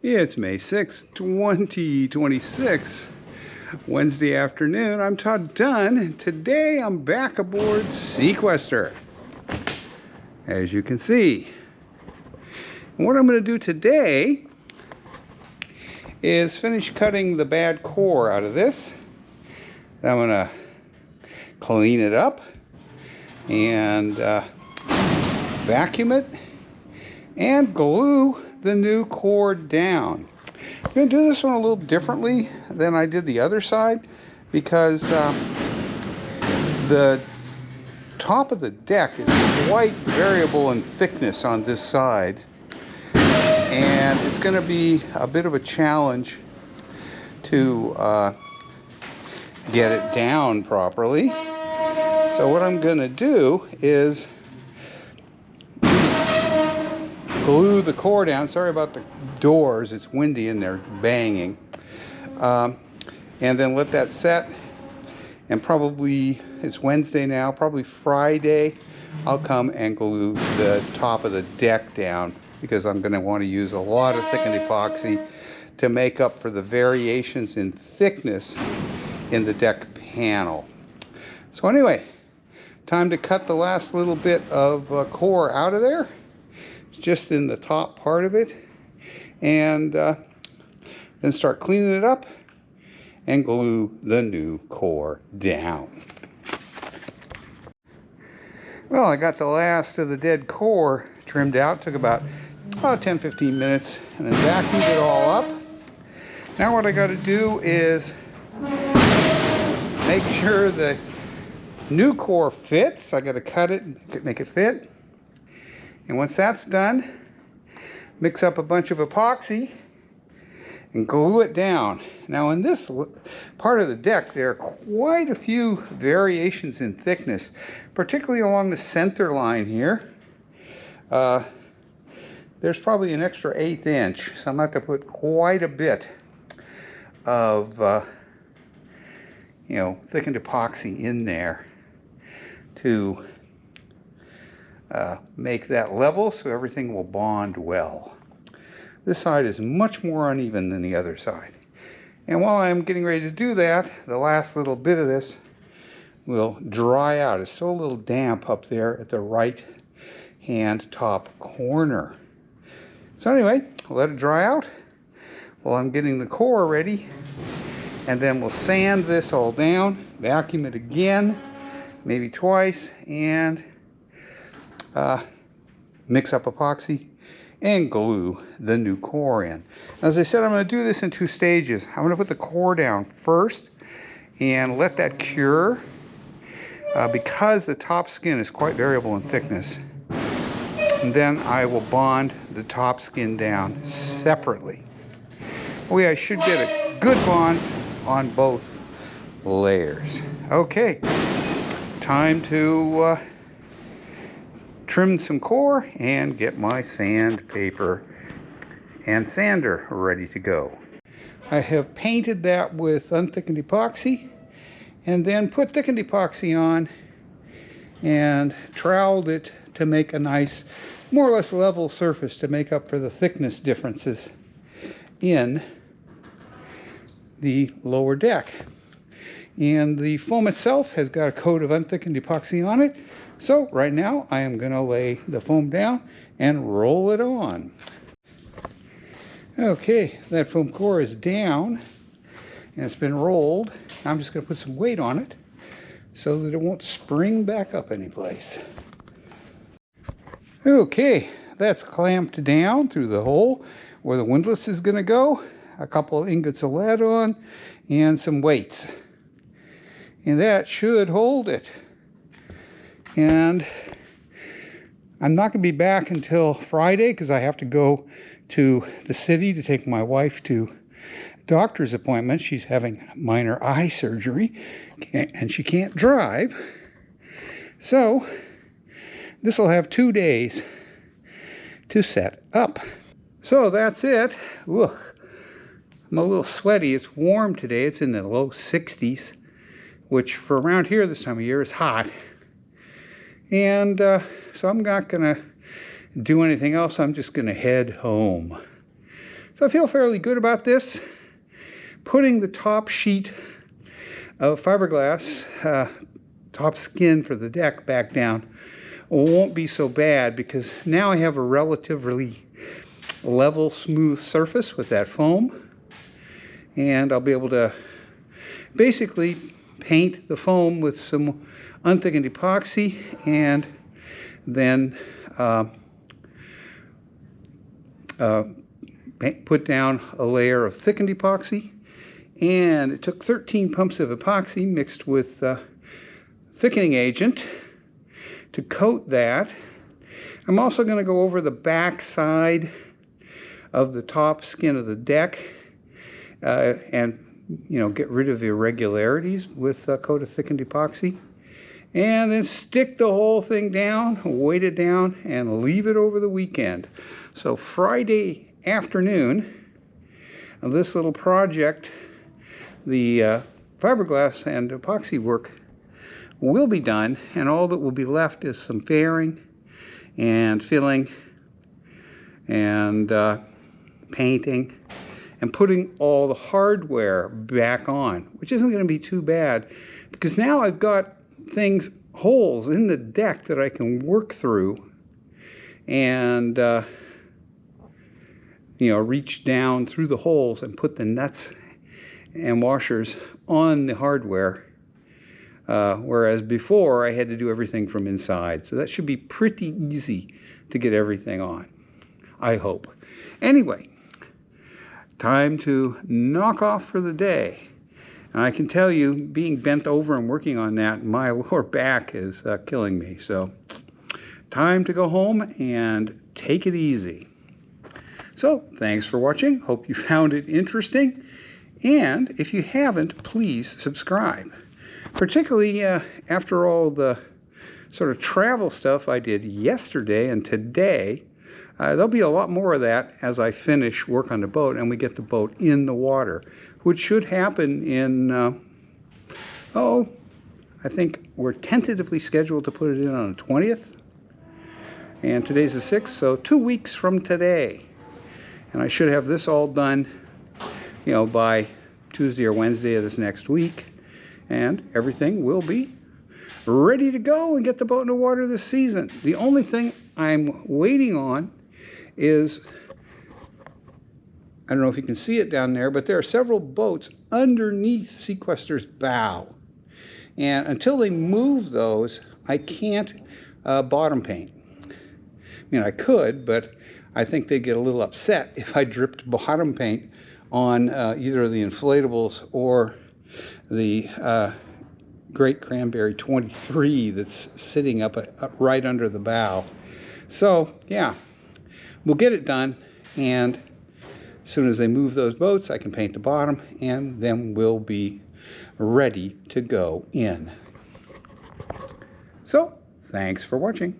It's May 6th, 2026, Wednesday afternoon. I'm Todd Dunn. Today I'm back aboard Seaquestor, as you can see. And what I'm going to do today is finish cutting the bad core out of this. I'm going to clean it up and vacuum it and glue the new core down. I'm going to do this one a little differently than I did the other side because the top of the deck is quite variable in thickness on this side, and it's going to be a bit of a challenge to get it down properly. So what I'm going to do is glue the core down. Sorry about the doors, it's windy in there banging. And then let that set, and probably, it's Wednesday now, probably Friday I'll come and glue the top of the deck down, because I'm going to want to use a lot of thickened epoxy to make up for the variations in thickness in the deck panel. So anyway, time to cut the last little bit of core out of there. Just in the top part of it, and then start cleaning it up and glue the new core down. Well, I got the last of the dead core trimmed out. Took about 10-15 minutes, and then vacuumed it all up. Now what I got to do is make sure the new core fits. I got to cut it, make it fit. And once that's done, mix up a bunch of epoxy and glue it down. Now in this part of the deck, there are quite a few variations in thickness, particularly along the center line here. There's probably an extra 1/8 inch, so I'm going to have to put quite a bit of thickened epoxy in there to make that level so everything will bond well. This side is much more uneven than the other side. And while I'm getting ready to do that, the last little bit of this will dry out. It's still a little damp up there at the right hand top corner. So anyway, I'll let it dry out while I'm getting the core ready, and then we'll sand this all down, vacuum it again, maybe twice, and mix up epoxy and glue the new core in. As I said, I'm going to do this in 2 stages. I'm going to put the core down first and let that cure because the top skin is quite variable in thickness. And then I will bond the top skin down separately. I should get a good bond on both layers. Okay, time to trim some core and get my sandpaper and sander ready to go. I have painted that with unthickened epoxy and then put thickened epoxy on and troweled it to make a nice, more or less level surface to make up for the thickness differences in the lower deck. And the foam itself has got a coat of unthickened epoxy on it. So right now I am going to lay the foam down and roll it on. Okay, that foam core is down and it's been rolled. I'm just going to put some weight on it so that it won't spring back up anyplace. Okay, that's clamped down through the hole where the windlass is going to go. A couple of ingots of lead on and some weights. And that should hold it. And I'm not going to be back until Friday because I have to go to the city to take my wife to a doctor's appointment. She's having minor eye surgery and she can't drive. So this will have 2 days to set up. So that's it. Ugh. I'm a little sweaty. It's warm today. It's in the low 60s. Which for around here this time of year is hot. And so I'm not going to do anything else. I'm just going to head home. So I feel fairly good about this. Putting the top sheet of fiberglass, top skin for the deck back down won't be so bad, because now I have a relatively level, smooth surface with that foam, and I'll be able to basically paint the foam with some unthickened epoxy, and then put down a layer of thickened epoxy. And it took 13 pumps of epoxy mixed with thickening agent to coat that. I'm also going to go over the back side of the top skin of the deck and get rid of the irregularities with a coat of thickened epoxy, and then stick the whole thing down, weight it down, and leave it over the weekend. So Friday afternoon, this little project, the fiberglass and epoxy work, will be done, and all that will be left is some fairing and filling and painting and putting all the hardware back on, which isn't going to be too bad, because now I've got holes in the deck that I can work through and reach down through the holes and put the nuts and washers on the hardware, whereas before I had to do everything from inside. So that should be pretty easy to get everything on, I hope. Anyway, time to knock off for the day. And I can tell you, being bent over and working on that, my lower back is killing me. So time to go home and take it easy. So thanks for watching. Hope you found it interesting. And if you haven't, please subscribe. Particularly after all the sort of travel stuff I did yesterday and today. There'll be a lot more of that as I finish work on the boat and we get the boat in the water, which should happen in, I think we're tentatively scheduled to put it in on the 20th. And today's the 6th, so 2 weeks from today. And I should have this all done, by Tuesday or Wednesday of this next week. And everything will be ready to go and get the boat in the water this season. The only thing I'm waiting on is, I don't know if you can see it down there, but there are several boats underneath Seaquestor's bow. And until they move those, I can't bottom paint. I mean, I could, but I think they'd get a little upset if I dripped bottom paint on either the inflatables or the Great Cranberry 23 that's sitting up right under the bow. So, yeah, we'll get it done, and as soon as they move those boats, I can paint the bottom, and then we'll be ready to go in. So, thanks for watching.